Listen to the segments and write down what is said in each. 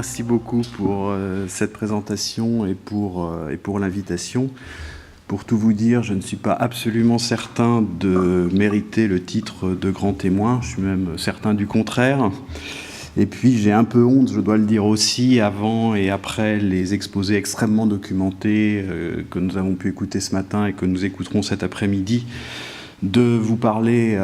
merci beaucoup pour cette présentation et pour l'invitation. Pour tout vous dire, je ne suis pas absolument certain de mériter le titre de grand témoin, je suis même certain du contraire. Et puis j'ai un peu honte, je dois le dire aussi, avant et après les exposés extrêmement documentés que nous avons pu écouter ce matin et que nous écouterons cet après-midi, de vous parler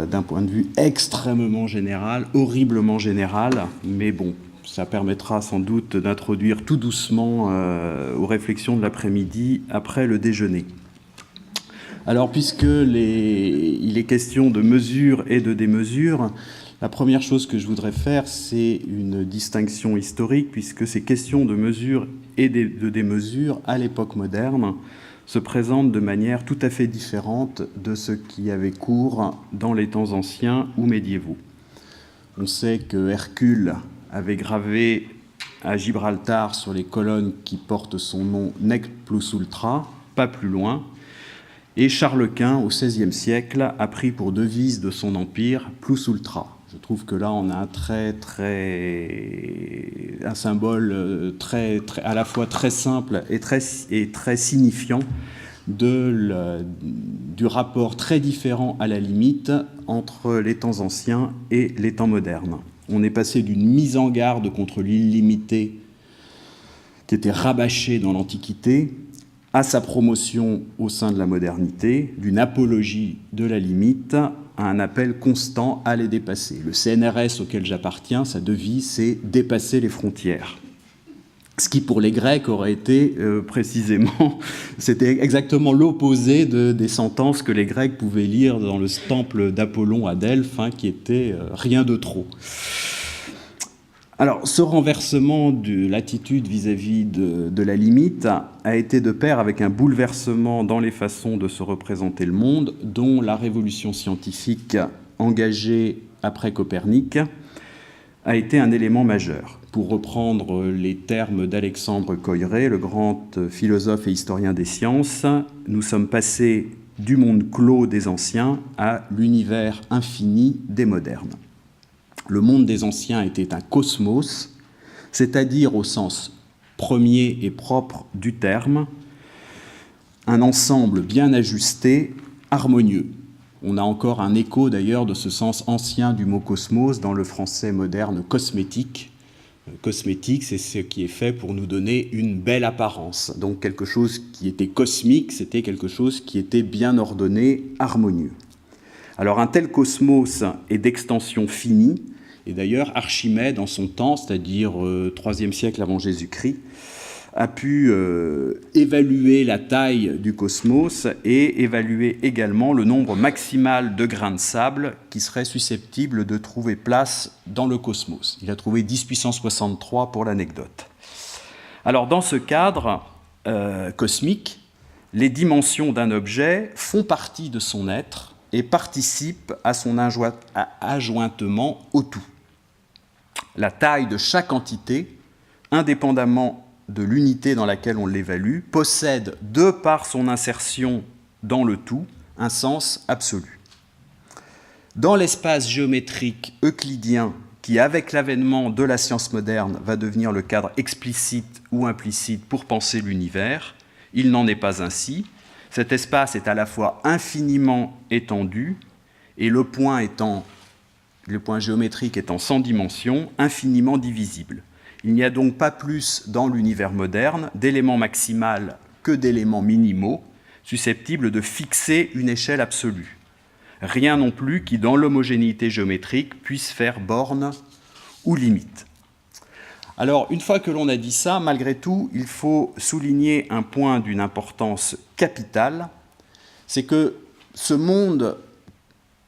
d'un point de vue extrêmement général, horriblement général, mais bon, ça permettra sans doute d'introduire tout doucement aux réflexions de l'après-midi après le déjeuner. Alors, puisque il est question de mesures et de démesures, la première chose que je voudrais faire, c'est une distinction historique, puisque ces questions de mesures et de démesures, à l'époque moderne, se présentent de manière tout à fait différente de ce qui avait cours dans les temps anciens ou médiévaux. On sait que Hercule avait gravé à Gibraltar sur les colonnes qui portent son nom « Nec plus ultra », pas plus loin, et Charles Quint, au XVIe siècle, a pris pour devise de son empire « plus ultra ». Je trouve que là, on a un symbole à la fois très simple et très signifiant du rapport très différent à la limite entre les temps anciens et les temps modernes. On est passé d'une mise en garde contre l'illimité qui était rabâchée dans l'Antiquité à sa promotion au sein de la modernité, d'une apologie de la limite à un appel constant à les dépasser. Le CNRS auquel j'appartiens, sa devise, c'est « dépasser les frontières ». Ce qui, pour les Grecs, aurait été précisément... C'était exactement l'opposé des sentences que les Grecs pouvaient lire dans le temple d'Apollon à Delphes, qui était rien de trop. Alors, ce renversement de l'attitude vis-à-vis de la limite a été de pair avec un bouleversement dans les façons de se représenter le monde, dont la révolution scientifique engagée après Copernic a été un élément majeur. Pour reprendre les termes d'Alexandre Koyré, le grand philosophe et historien des sciences, nous sommes passés du monde clos des anciens à l'univers infini des modernes. Le monde des anciens était un cosmos, c'est-à-dire au sens premier et propre du terme, un ensemble bien ajusté, harmonieux. On a encore un écho d'ailleurs de ce sens ancien du mot cosmos dans le français moderne cosmétique. Cosmétique, c'est ce qui est fait pour nous donner une belle apparence. Donc quelque chose qui était cosmique, c'était quelque chose qui était bien ordonné, harmonieux. Alors un tel cosmos est d'extension finie, et d'ailleurs Archimède en son temps, c'est-à-dire 3e siècle avant Jésus-Christ, a pu évaluer la taille du cosmos et évaluer également le nombre maximal de grains de sable qui seraient susceptibles de trouver place dans le cosmos. Il a trouvé 10 puissance 63 pour l'anecdote. Alors dans ce cadre cosmique, les dimensions d'un objet font partie de son être et participent à son ajointement au tout. La taille de chaque entité, indépendamment de l'unité dans laquelle on l'évalue, possède, de par son insertion dans le tout, un sens absolu. Dans l'espace géométrique euclidien, qui, avec l'avènement de la science moderne, va devenir le cadre explicite ou implicite pour penser l'univers, il n'en est pas ainsi. Cet espace est à la fois infiniment étendu, et le point géométrique étant sans dimension, infiniment divisible. Il n'y a donc pas plus dans l'univers moderne d'éléments maximaux que d'éléments minimaux susceptibles de fixer une échelle absolue. Rien non plus qui, dans l'homogénéité géométrique, puisse faire borne ou limite. Alors, une fois que l'on a dit ça, malgré tout, il faut souligner un point d'une importance capitale, c'est que ce monde,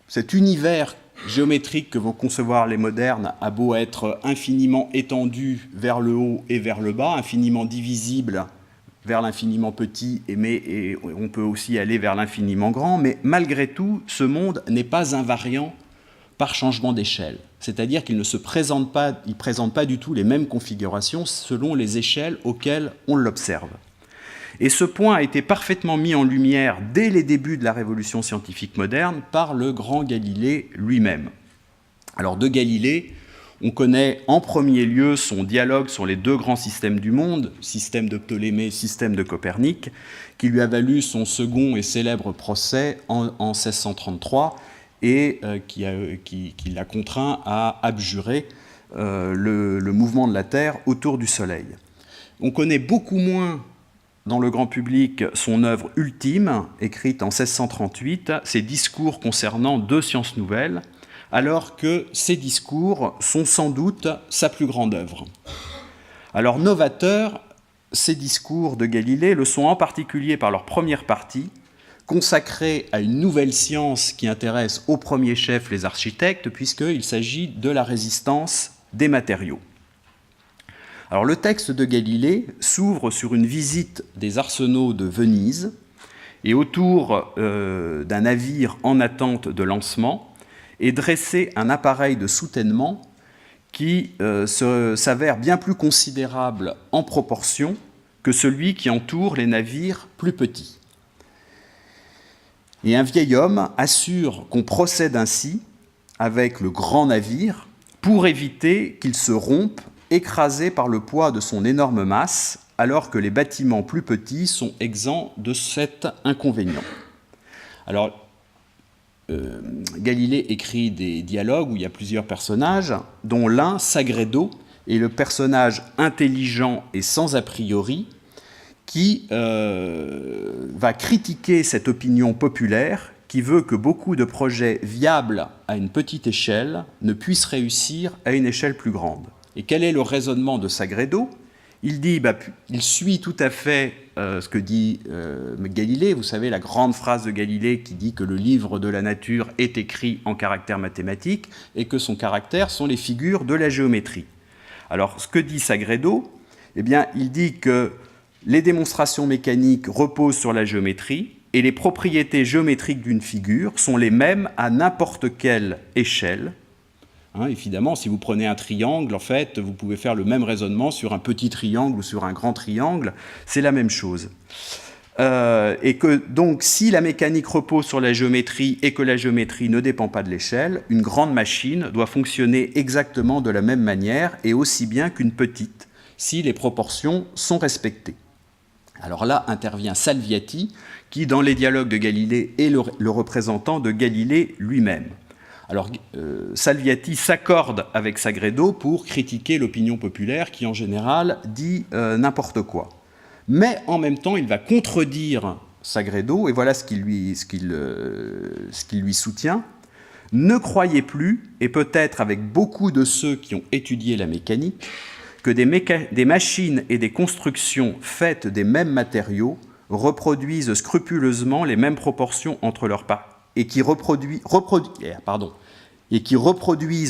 cet univers géométrique que vont concevoir les modernes a beau être infiniment étendu vers le haut et vers le bas, infiniment divisible vers l'infiniment petit, et on peut aussi aller vers l'infiniment grand, mais malgré tout, ce monde n'est pas invariant par changement d'échelle. C'est-à-dire qu'il ne présente pas du tout les mêmes configurations selon les échelles auxquelles on l'observe. Et ce point a été parfaitement mis en lumière dès les débuts de la révolution scientifique moderne par le grand Galilée lui-même. Alors de Galilée, On connaît en premier lieu son dialogue sur les deux grands systèmes du monde, système de Ptolémée, système de Copernic, qui lui a valu son second et célèbre procès en 1633 et qui l'a contraint à abjurer le mouvement de la Terre autour du Soleil. On connaît beaucoup moins dans le grand public son œuvre ultime, écrite en 1638, ses discours concernant deux sciences nouvelles, alors que ces discours sont sans doute sa plus grande œuvre. Alors, novateurs, ces discours de Galilée le sont en particulier par leur première partie, consacrée à une nouvelle science qui intéresse au premier chef les architectes, puisqu'il s'agit de la résistance des matériaux. Alors, le texte de Galilée s'ouvre sur une visite des arsenaux de Venise, et autour d'un navire en attente de lancement, est dressé un appareil de soutènement qui s'avère bien plus considérable en proportion que celui qui entoure les navires plus petits. Et un vieil homme assure qu'on procède ainsi avec le grand navire pour éviter qu'il se rompe, écrasé par le poids de son énorme masse, alors que les bâtiments plus petits sont exempts de cet inconvénient. Alors, Galilée écrit des dialogues où il y a plusieurs personnages, dont l'un, Sagredo, est le personnage intelligent et sans a priori, qui va critiquer cette opinion populaire qui veut que beaucoup de projets viables à une petite échelle ne puissent réussir à une échelle plus grande. Et quel est le raisonnement de Sagredo ? Il dit, il suit tout à fait ce que dit Galilée. Vous savez, la grande phrase de Galilée qui dit que le livre de la nature est écrit en caractère mathématique et que son caractère sont les figures de la géométrie. Alors, ce que dit Sagredo, eh bien, il dit que les démonstrations mécaniques reposent sur la géométrie et les propriétés géométriques d'une figure sont les mêmes à n'importe quelle échelle. Évidemment, si vous prenez un triangle, en fait, vous pouvez faire le même raisonnement sur un petit triangle ou sur un grand triangle, c'est la même chose. Et que donc, si la mécanique repose sur la géométrie et que la géométrie ne dépend pas de l'échelle, une grande machine doit fonctionner exactement de la même manière et aussi bien qu'une petite, si les proportions sont respectées. Alors là intervient Salviati, qui, dans les dialogues de Galilée, est le représentant de Galilée lui-même. Alors, Salviati s'accorde avec Sagredo pour critiquer l'opinion populaire qui, en général, dit n'importe quoi. Mais, en même temps, il va contredire Sagredo, et voilà ce qu'il lui soutient. Ne croyez plus, et peut-être avec beaucoup de ceux qui ont étudié la mécanique, que des machines et des constructions faites des mêmes matériaux reproduisent scrupuleusement les mêmes proportions entre leurs parties, et qui reproduisent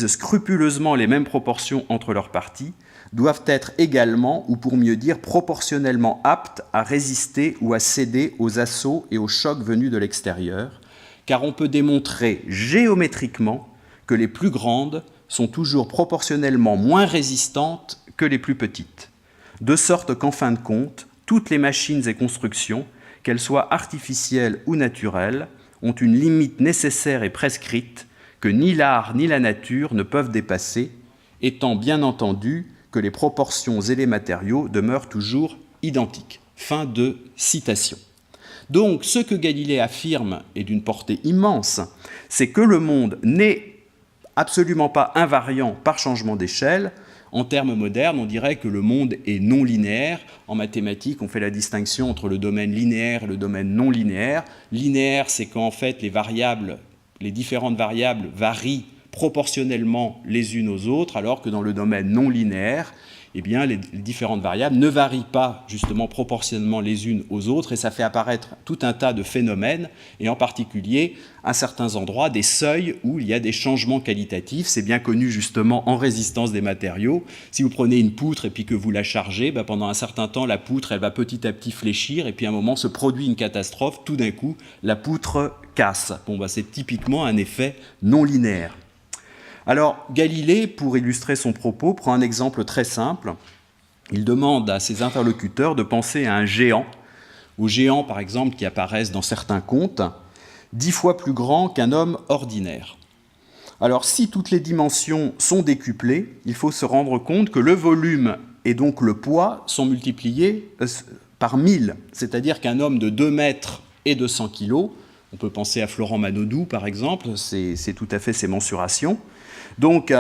scrupuleusement les mêmes proportions entre leurs parties, doivent être également, ou pour mieux dire, proportionnellement aptes à résister ou à céder aux assauts et aux chocs venus de l'extérieur, car on peut démontrer géométriquement que les plus grandes sont toujours proportionnellement moins résistantes que les plus petites, de sorte qu'en fin de compte, toutes les machines et constructions, qu'elles soient artificielles ou naturelles, ont une limite nécessaire et prescrite que ni l'art ni la nature ne peuvent dépasser, étant bien entendu que les proportions et les matériaux demeurent toujours identiques. Fin de citation. Donc, ce que Galilée affirme est d'une portée immense, c'est que le monde n'est absolument pas invariant par changement d'échelle. En termes modernes, on dirait que le monde est non linéaire. En mathématiques, on fait la distinction entre le domaine linéaire et le domaine non linéaire. Linéaire, c'est qu'en fait, les différentes variables varient proportionnellement les unes aux autres, alors que dans le domaine non linéaire, eh bien, les différentes variables ne varient pas justement proportionnellement les unes aux autres, et ça fait apparaître tout un tas de phénomènes, et en particulier, à certains endroits, des seuils où il y a des changements qualitatifs. C'est bien connu justement en résistance des matériaux. Si vous prenez une poutre et puis que vous la chargez, pendant un certain temps, la poutre, elle va petit à petit fléchir, et puis à un moment se produit une catastrophe, tout d'un coup, la poutre casse. C'est typiquement un effet non linéaire. Alors, Galilée, pour illustrer son propos, prend un exemple très simple. Il demande à ses interlocuteurs de penser à un géant, aux géants, par exemple, qui apparaissent dans certains contes, 10 fois plus grand qu'un homme ordinaire. Alors, si toutes les dimensions sont décuplées, il faut se rendre compte que le volume et donc le poids sont multipliés par 1000. C'est-à-dire qu'un homme de 2 mètres et de 100 kg, on peut penser à Florent Manodou par exemple, c'est tout à fait ses mensurations. Donc,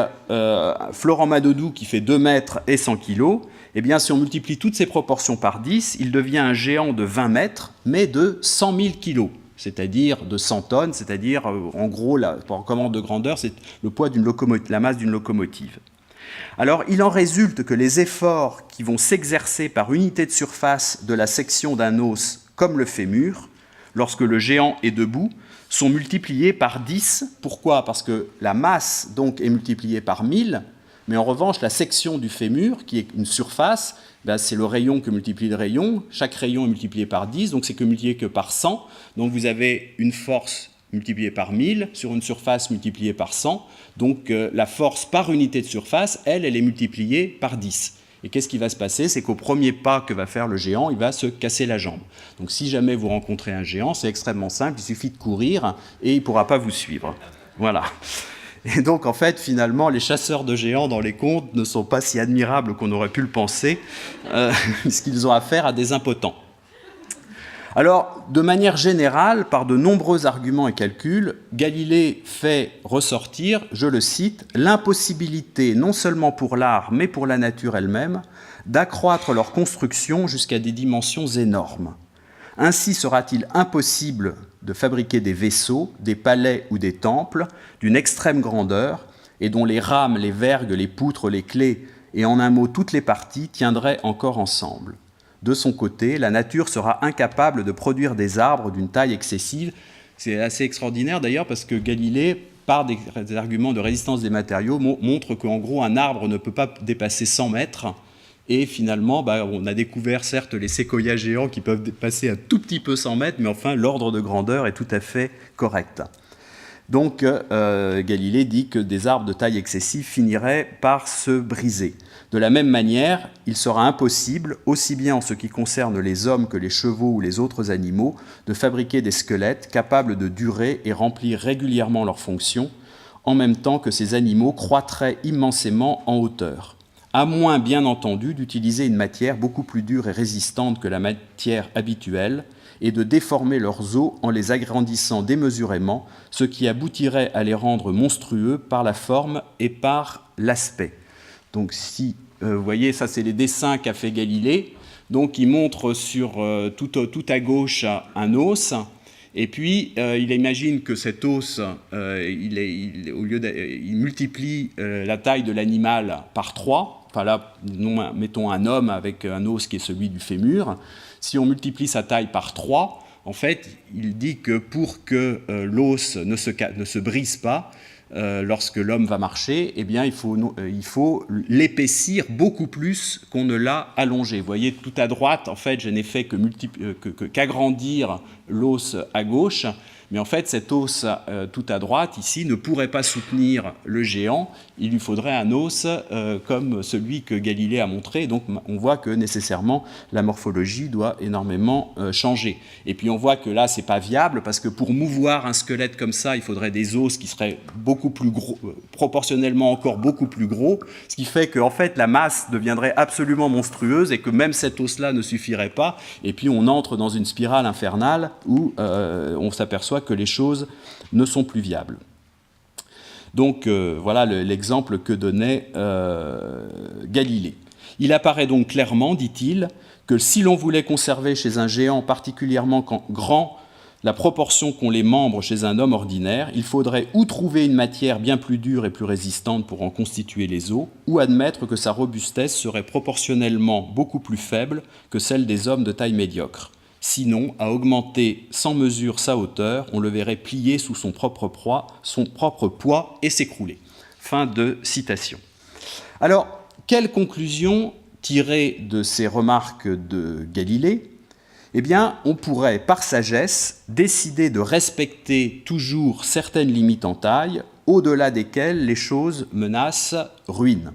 Florent Manodou qui fait 2 mètres et 100 kg, eh bien, si on multiplie toutes ces proportions par 10, il devient un géant de 20 mètres, mais de 100 000 kg. C'est-à-dire de 100 tonnes, c'est-à-dire, en gros, pour commande de grandeur, c'est le poids d'une locomotive, la masse d'une locomotive. Alors, il en résulte que les efforts qui vont s'exercer par unité de surface de la section d'un os, comme le fémur, lorsque le géant est debout, sont multipliés par 10. Pourquoi? Parce que la masse, donc, est multipliée par 1000, mais en revanche, la section du fémur, qui est une surface, ben, c'est le rayon que multiplie le rayon. Chaque rayon est multiplié par 10, donc c'est que multiplié que par 100. Donc vous avez une force multipliée par 1000 sur une surface multipliée par 100. Donc la force par unité de surface, elle est multipliée par 10. Et qu'est-ce qui va se passer? C'est qu'au premier pas que va faire le géant, il va se casser la jambe. Donc si jamais vous rencontrez un géant, c'est extrêmement simple, il suffit de courir et il ne pourra pas vous suivre. Voilà. Et donc, en fait, finalement, les chasseurs de géants dans les contes ne sont pas si admirables qu'on aurait pu le penser, puisqu'ils ont affaire à des impotents. Alors, de manière générale, par de nombreux arguments et calculs, Galilée fait ressortir, je le cite, « l'impossibilité, non seulement pour l'art, mais pour la nature elle-même, d'accroître leur construction jusqu'à des dimensions énormes. Ainsi sera-t-il impossible de fabriquer des vaisseaux, des palais ou des temples d'une extrême grandeur et dont les rames, les vergues, les poutres, les clés et en un mot toutes les parties tiendraient encore ensemble. De son côté, la nature sera incapable de produire des arbres d'une taille excessive. » C'est assez extraordinaire d'ailleurs parce que Galilée, par des arguments de résistance des matériaux, montre qu'en gros un arbre ne peut pas dépasser 100 mètres. Et finalement, on a découvert certes les séquoias géants qui peuvent passer un tout petit peu 100 mètres, mais enfin l'ordre de grandeur est tout à fait correct. Donc Galilée dit que des arbres de taille excessive finiraient par se briser. De la même manière, il sera impossible, aussi bien en ce qui concerne les hommes que les chevaux ou les autres animaux, de fabriquer des squelettes capables de durer et remplir régulièrement leurs fonctions, en même temps que ces animaux croîtraient immensément en hauteur. À moins, bien entendu, d'utiliser une matière beaucoup plus dure et résistante que la matière habituelle et de déformer leurs os en les agrandissant démesurément, ce qui aboutirait à les rendre monstrueux par la forme et par l'aspect. Donc si vous voyez, ça c'est les dessins qu'a fait Galilée. Donc il montre sur tout à gauche un os. Et puis, il imagine que cet os, il multiplie la taille de l'animal par 3. Enfin là, mettons un homme avec un os qui est celui du fémur. Si on multiplie sa taille par 3, en fait, il dit que pour que l'os ne se brise pas, lorsque l'homme va marcher, eh bien, il faut l'épaissir beaucoup plus qu'on ne l'a allongé. Vous voyez, tout à droite, en fait, je n'ai fait qu'agrandir l'os à gauche, mais en fait, cet os tout à droite, ici, ne pourrait pas soutenir le géant. Il lui faudrait un os comme celui que Galilée a montré. Donc, on voit que, nécessairement, la morphologie doit énormément changer. Et puis, on voit que là, ce n'est pas viable, parce que pour mouvoir un squelette comme ça, il faudrait des os qui seraient beaucoup plus gros, proportionnellement encore beaucoup plus gros, ce qui fait qu'en fait, la masse deviendrait absolument monstrueuse et que même cet os-là ne suffirait pas. Et puis, on entre dans une spirale infernale où on s'aperçoit que les choses ne sont plus viables. Donc voilà l'exemple que donnait Galilée. Il apparaît donc clairement, dit-il, que si l'on voulait conserver chez un géant particulièrement grand la proportion qu'ont les membres chez un homme ordinaire, il faudrait ou trouver une matière bien plus dure et plus résistante pour en constituer les os, ou admettre que sa robustesse serait proportionnellement beaucoup plus faible que celle des hommes de taille médiocre. Sinon, à augmenter sans mesure sa hauteur, on le verrait plier sous son propre poids et s'écrouler. Fin de citation. Alors, quelle conclusion tirer de ces remarques de Galilée ? Eh bien, on pourrait, par sagesse, décider de respecter toujours certaines limites en taille, au-delà desquelles les choses menacent ruine.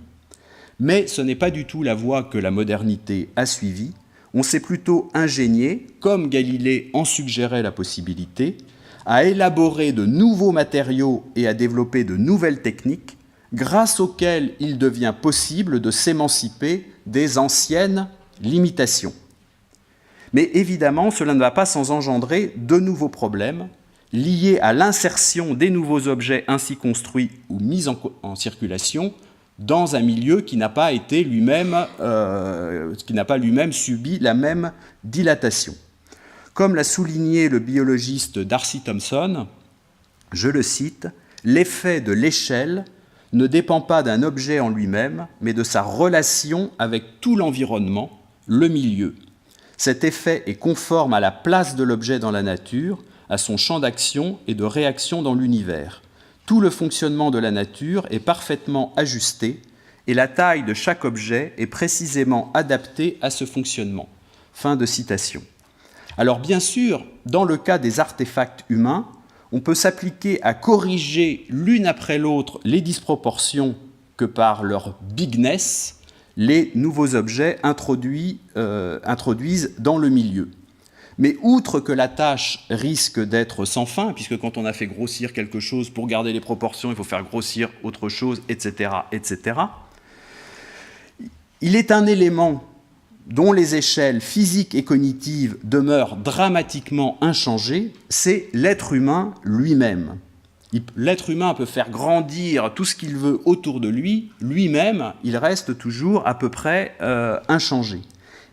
Mais ce n'est pas du tout la voie que la modernité a suivie. On s'est plutôt ingénié, comme Galilée en suggérait la possibilité, à élaborer de nouveaux matériaux et à développer de nouvelles techniques, grâce auxquelles il devient possible de s'émanciper des anciennes limitations. Mais évidemment, cela ne va pas sans engendrer de nouveaux problèmes liés à l'insertion des nouveaux objets ainsi construits ou mis en circulation dans un milieu qui n'a pas été lui-même, subi la même dilatation. Comme l'a souligné le biologiste Darcy Thompson, je le cite, « L'effet de l'échelle ne dépend pas d'un objet en lui-même, mais de sa relation avec tout l'environnement, le milieu. Cet effet est conforme à la place de l'objet dans la nature, à son champ d'action et de réaction dans l'univers. Tout le fonctionnement de la nature est parfaitement ajusté et la taille de chaque objet est précisément adaptée à ce fonctionnement. » Fin de citation. Alors bien sûr, dans le cas des artefacts humains, on peut s'appliquer à corriger l'une après l'autre les disproportions que par leur bigness, les nouveaux objets introduisent dans le milieu. Mais outre que la tâche risque d'être sans fin, puisque quand on a fait grossir quelque chose, pour garder les proportions, il faut faire grossir autre chose, etc., etc., il est un élément dont les échelles physiques et cognitives demeurent dramatiquement inchangées, c'est l'être humain lui-même. L'être humain peut faire grandir tout ce qu'il veut autour de lui, lui-même, il reste toujours à peu près inchangé.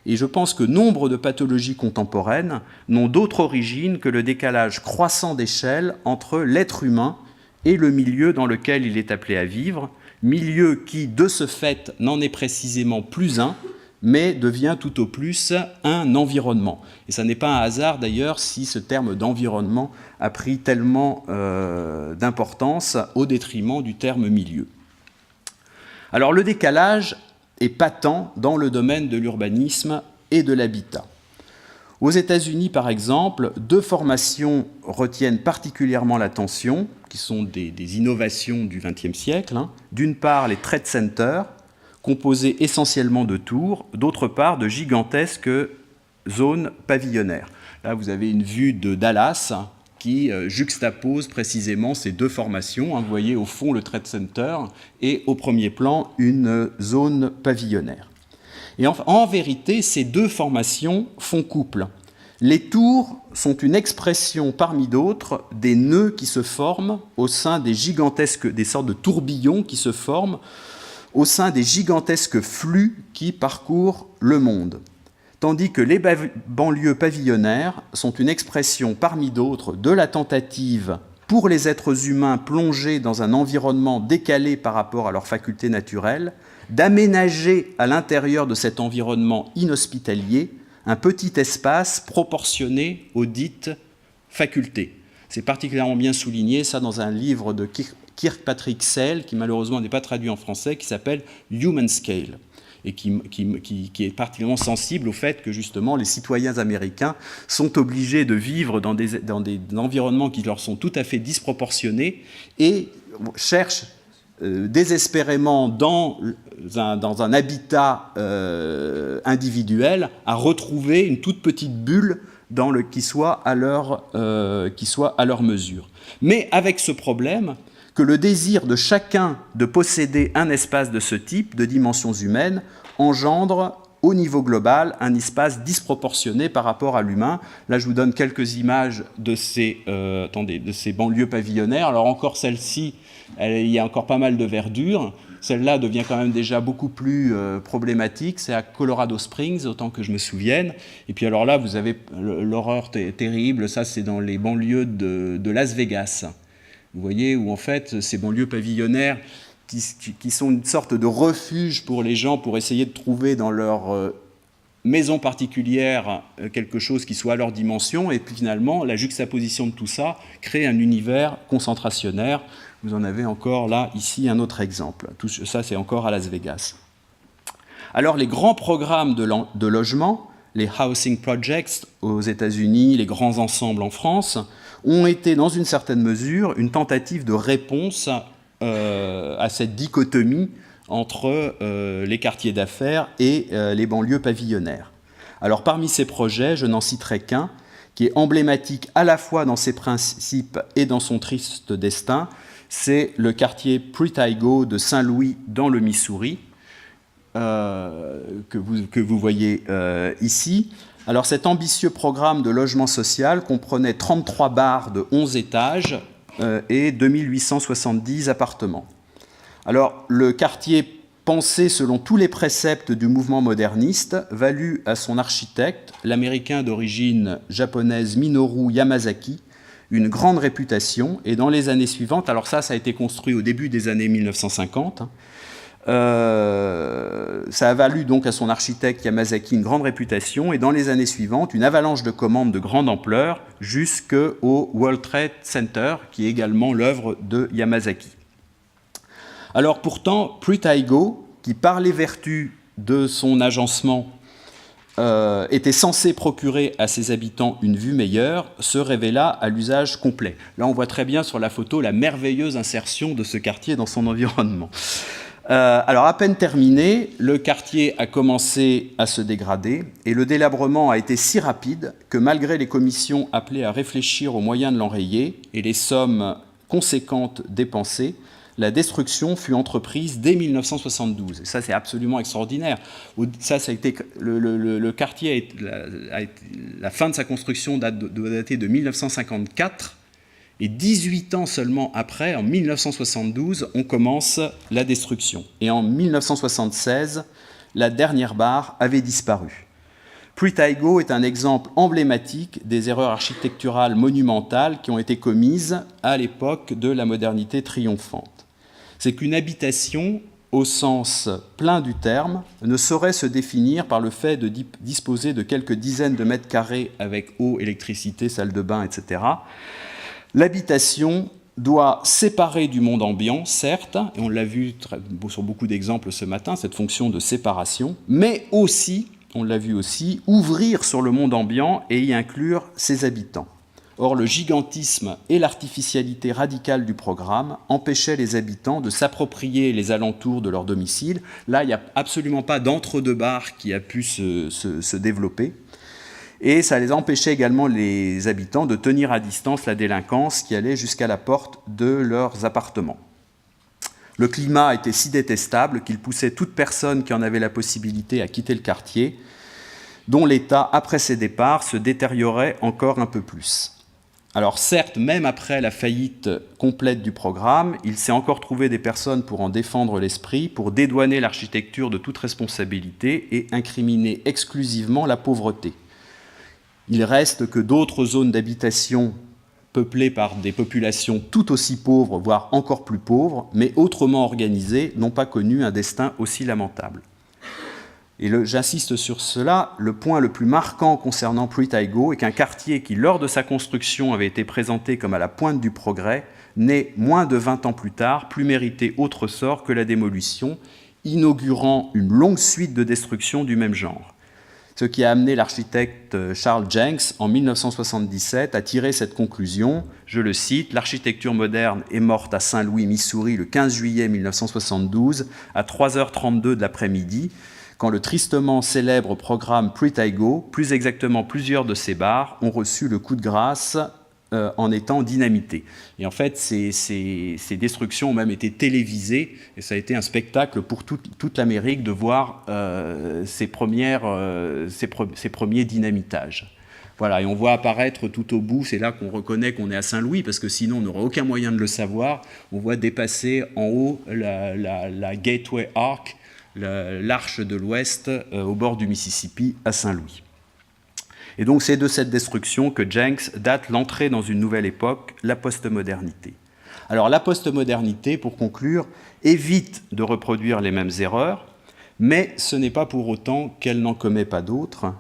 Et je pense que nombre de pathologies contemporaines n'ont d'autre origine que le décalage croissant d'échelle entre l'être humain et le milieu dans lequel il est appelé à vivre, milieu qui, de ce fait, n'en est précisément plus un, mais devient tout au plus un environnement. Et ça n'est pas un hasard d'ailleurs si ce terme d'environnement a pris tellement d'importance au détriment du terme milieu. Alors le décalage est patent dans le domaine de l'urbanisme et de l'habitat. Aux États-Unis, par exemple, deux formations retiennent particulièrement l'attention, qui sont des innovations du XXe siècle. D'une part, les trade centers, composés essentiellement de tours, d'autre part, de gigantesques zones pavillonnaires. Là, vous avez une vue de Dallas qui juxtapose précisément ces deux formations. Vous voyez au fond le Trade Center et au premier plan une zone pavillonnaire. Et en vérité, ces deux formations font couple. Les tours sont une expression parmi d'autres des nœuds qui se forment au sein des sortes de tourbillons qui se forment au sein des gigantesques flux qui parcourent le monde. Tandis que les banlieues pavillonnaires sont une expression parmi d'autres de la tentative pour les êtres humains plongés dans un environnement décalé par rapport à leurs facultés naturelles, d'aménager à l'intérieur de cet environnement inhospitalier un petit espace proportionné aux dites facultés. C'est particulièrement bien souligné, ça, dans un livre de Kirkpatrick Sale, qui malheureusement n'est pas traduit en français, qui s'appelle Human Scale, et qui est particulièrement sensible au fait que justement les citoyens américains sont obligés de vivre dans des environnements qui leur sont tout à fait disproportionnés et cherchent désespérément dans un habitat individuel à retrouver une toute petite bulle qui soit à leur mesure. Mais avec ce problème que le désir de chacun de posséder un espace de ce type, de dimensions humaines, engendre au niveau global un espace disproportionné par rapport à l'humain. Là, je vous donne quelques images de ces banlieues pavillonnaires. Alors encore celle-ci, il y a encore pas mal de verdure. Celle-là devient quand même déjà beaucoup plus problématique. C'est à Colorado Springs, autant que je me souvienne. Et puis alors là, vous avez l'horreur terrible. Ça, c'est dans les banlieues de Las Vegas. Vous voyez, où en fait, ces banlieues pavillonnaires qui sont une sorte de refuge pour les gens pour essayer de trouver dans leur maison particulière quelque chose qui soit à leur dimension, et puis finalement, la juxtaposition de tout ça crée un univers concentrationnaire. Vous en avez encore là, ici, un autre exemple. Tout ça, c'est encore à Las Vegas. Alors, les grands programmes de logement, les housing projects aux États-Unis, les grands ensembles en France, ont été, dans une certaine mesure, une tentative de réponse à cette dichotomie entre les quartiers d'affaires et les banlieues pavillonnaires. Alors, parmi ces projets, je n'en citerai qu'un, qui est emblématique à la fois dans ses principes et dans son triste destin, c'est le quartier Pruitt-Igoe de Saint-Louis dans le Missouri, que vous voyez ici. Alors cet ambitieux programme de logement social comprenait 33 bars de 11 étages et 2870 appartements. Alors le quartier pensé selon tous les préceptes du mouvement moderniste valut à son architecte, l'américain d'origine japonaise Minoru Yamasaki, une grande réputation. Et dans les années suivantes, alors ça a été construit au début des années 1950, ça a valu donc à son architecte Yamasaki une grande réputation, et dans les années suivantes, une avalanche de commandes de grande ampleur jusqu'au World Trade Center, qui est également l'œuvre de Yamasaki. Alors pourtant, Pruitt-Igoe, qui par les vertus de son agencement était censé procurer à ses habitants une vue meilleure, se révéla à l'usage complet. Là, on voit très bien sur la photo la merveilleuse insertion de ce quartier dans son environnement. Alors, à peine terminé, le quartier a commencé à se dégrader et le délabrement a été si rapide que malgré les commissions appelées à réfléchir aux moyens de l'enrayer et les sommes conséquentes dépensées, la destruction fut entreprise dès 1972. Et ça, c'est absolument extraordinaire. Ça a été, le quartier, la fin de sa construction doit dater de 1954. Et 18 ans seulement après, en 1972, on commence la destruction. Et en 1976, la dernière barre avait disparu. Pruitt-Igoe est un exemple emblématique des erreurs architecturales monumentales qui ont été commises à l'époque de la modernité triomphante. C'est qu'une habitation, au sens plein du terme, ne saurait se définir par le fait de disposer de quelques dizaines de mètres carrés avec eau, électricité, salle de bain, etc. L'habitation doit séparer du monde ambiant, certes, et on l'a vu sur beaucoup d'exemples ce matin, cette fonction de séparation, mais aussi, on l'a vu aussi, ouvrir sur le monde ambiant et y inclure ses habitants. Or, le gigantisme et l'artificialité radicale du programme empêchaient les habitants de s'approprier les alentours de leur domicile. Là, il n'y a absolument pas d'entre-deux-bars qui a pu se développer. Et ça les empêchait également, les habitants, de tenir à distance la délinquance qui allait jusqu'à la porte de leurs appartements. Le climat était si détestable qu'il poussait toute personne qui en avait la possibilité à quitter le quartier, dont l'état, après ses départs, se détériorait encore un peu plus. Alors certes, même après la faillite complète du programme, il s'est encore trouvé des personnes pour en défendre l'esprit, pour dédouaner l'architecture de toute responsabilité et incriminer exclusivement la pauvreté. Il reste que d'autres zones d'habitation peuplées par des populations tout aussi pauvres, voire encore plus pauvres, mais autrement organisées, n'ont pas connu un destin aussi lamentable. Et j'insiste sur cela, le point le plus marquant concernant Pruitt-Igoe est qu'un quartier qui, lors de sa construction, avait été présenté comme à la pointe du progrès, n'est, moins de 20 ans plus tard, plus mérité autre sort que la démolition, inaugurant une longue suite de destructions du même genre. Ce qui a amené l'architecte Charles Jenks, en 1977, à tirer cette conclusion, je le cite, « L'architecture moderne est morte à Saint-Louis, Missouri, le 15 juillet 1972, à 3h32 de l'après-midi, quand le tristement célèbre programme Pruitt-Igoe, plus exactement plusieurs de ses bars, ont reçu le coup de grâce en étant dynamités. » Et en fait, ces destructions ont même été télévisées, et ça a été un spectacle pour toute l'Amérique de voir ces premiers dynamitages. Voilà, et on voit apparaître tout au bout, c'est là qu'on reconnaît qu'on est à Saint-Louis, parce que sinon on n'aurait aucun moyen de le savoir, on voit dépasser en haut la Gateway Arch, l'arche de l'Ouest au bord du Mississippi à Saint-Louis. Et donc c'est de cette destruction que Jenks date l'entrée dans une nouvelle époque, la postmodernité. Alors la postmodernité, pour conclure, évite de reproduire les mêmes erreurs, mais ce n'est pas pour autant qu'elle n'en commet pas d'autres.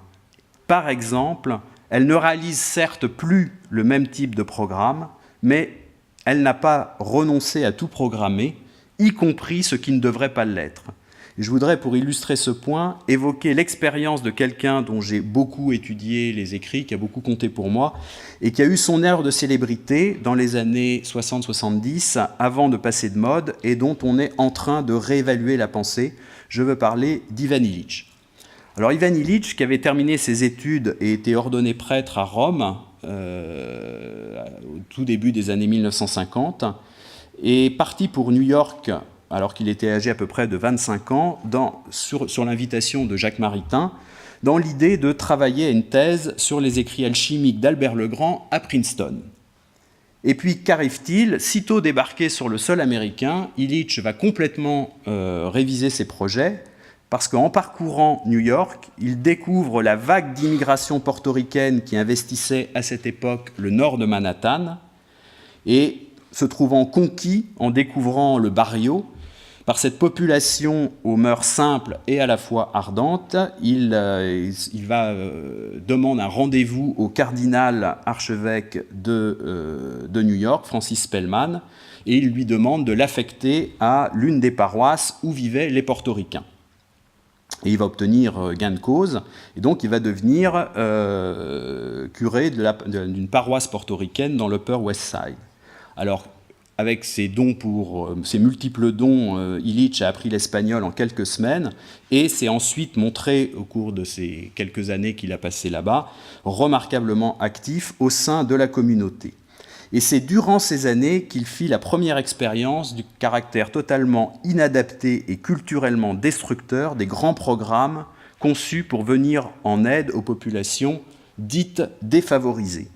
Par exemple, elle ne réalise certes plus le même type de programme, mais elle n'a pas renoncé à tout programmer, y compris ce qui ne devrait pas l'être. Je voudrais, pour illustrer ce point, évoquer l'expérience de quelqu'un dont j'ai beaucoup étudié les écrits, qui a beaucoup compté pour moi, et qui a eu son heure de célébrité dans les années 60-70, avant de passer de mode, et dont on est en train de réévaluer la pensée. Je veux parler d'Ivan Illich. Alors Ivan Illich, qui avait terminé ses études et été ordonné prêtre à Rome au tout début des années 1950, est parti pour New York alors qu'il était âgé à peu près de 25 ans, sur l'invitation de Jacques Maritain, dans l'idée de travailler à une thèse sur les écrits alchimiques d'Albert le Grand à Princeton. Et puis, qu'arrive-t-il? Sitôt débarqué sur le sol américain, Illich va complètement réviser ses projets, parce qu'en parcourant New York, il découvre la vague d'immigration portoricaine qui investissait à cette époque le nord de Manhattan, et se trouvant conquis en découvrant le barrio, par cette population aux mœurs simples et à la fois ardentes, il demande un rendez-vous au cardinal archevêque de New York, Francis Spellman, et il lui demande de l'affecter à l'une des paroisses où vivaient les portoricains. Et il va obtenir gain de cause, et donc il va devenir curé d'une paroisse portoricaine dans l'Upper West Side. Alors, avec ses multiples dons, Illich a appris l'espagnol en quelques semaines et s'est ensuite montré, au cours de ces quelques années qu'il a passées là-bas, remarquablement actif au sein de la communauté. Et c'est durant ces années qu'il fit la première expérience du caractère totalement inadapté et culturellement destructeur des grands programmes conçus pour venir en aide aux populations dites défavorisées.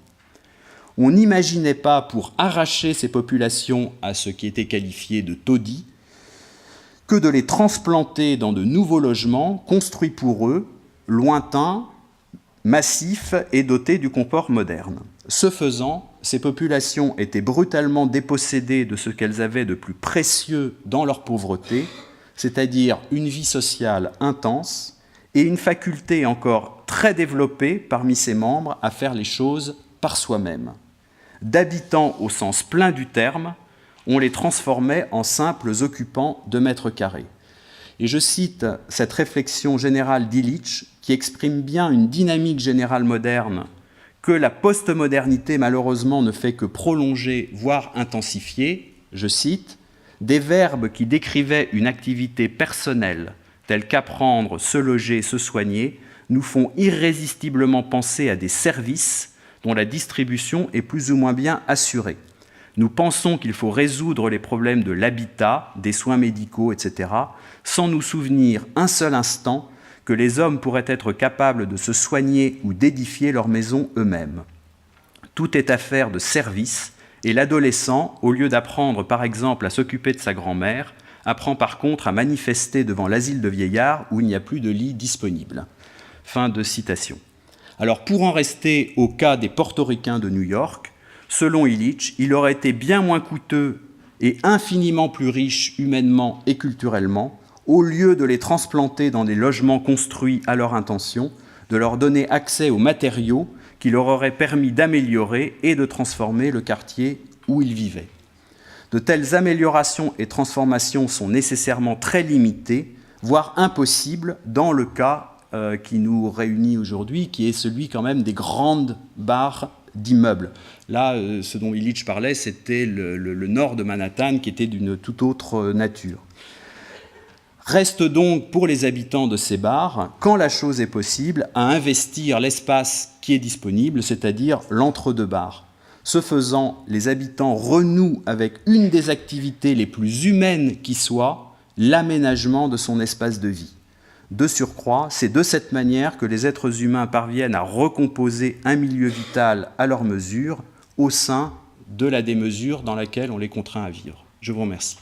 On n'imaginait pas, pour arracher ces populations à ce qui était qualifié de taudis, que de les transplanter dans de nouveaux logements construits pour eux, lointains, massifs et dotés du confort moderne. Ce faisant, ces populations étaient brutalement dépossédées de ce qu'elles avaient de plus précieux dans leur pauvreté, c'est-à-dire une vie sociale intense et une faculté encore très développée parmi ses membres à faire les choses par soi-même. D'habitants au sens plein du terme, on les transformait en simples occupants de mètres carrés. Et je cite cette réflexion générale d'Illich qui exprime bien une dynamique générale moderne que la postmodernité malheureusement ne fait que prolonger, voire intensifier. Je cite « Des verbes qui décrivaient une activité personnelle, telle qu'apprendre, se loger, se soigner, nous font irrésistiblement penser à des services dont la distribution est plus ou moins bien assurée. Nous pensons qu'il faut résoudre les problèmes de l'habitat, des soins médicaux, etc., sans nous souvenir un seul instant que les hommes pourraient être capables de se soigner ou d'édifier leur maison eux-mêmes. Tout est affaire de service, et l'adolescent, au lieu d'apprendre par exemple à s'occuper de sa grand-mère, apprend par contre à manifester devant l'asile de vieillards où il n'y a plus de lit disponible. » Fin de citation. Alors, pour en rester au cas des portoricains de New York, selon Illich, il aurait été bien moins coûteux et infiniment plus riche humainement et culturellement, au lieu de les transplanter dans des logements construits à leur intention, de leur donner accès aux matériaux qui leur auraient permis d'améliorer et de transformer le quartier où ils vivaient. De telles améliorations et transformations sont nécessairement très limitées, voire impossibles, dans le cas qui nous réunit aujourd'hui, qui est celui quand même des grandes barres d'immeubles. Là, ce dont Illich parlait, c'était le nord de Manhattan, qui était d'une toute autre nature. Reste donc pour les habitants de ces barres, quand la chose est possible, à investir l'espace qui est disponible, c'est-à-dire l'entre-deux-barres. Ce faisant, les habitants renouent avec une des activités les plus humaines qui soit, l'aménagement de son espace de vie. De surcroît, c'est de cette manière que les êtres humains parviennent à recomposer un milieu vital à leur mesure, au sein de la démesure dans laquelle on les contraint à vivre. Je vous remercie.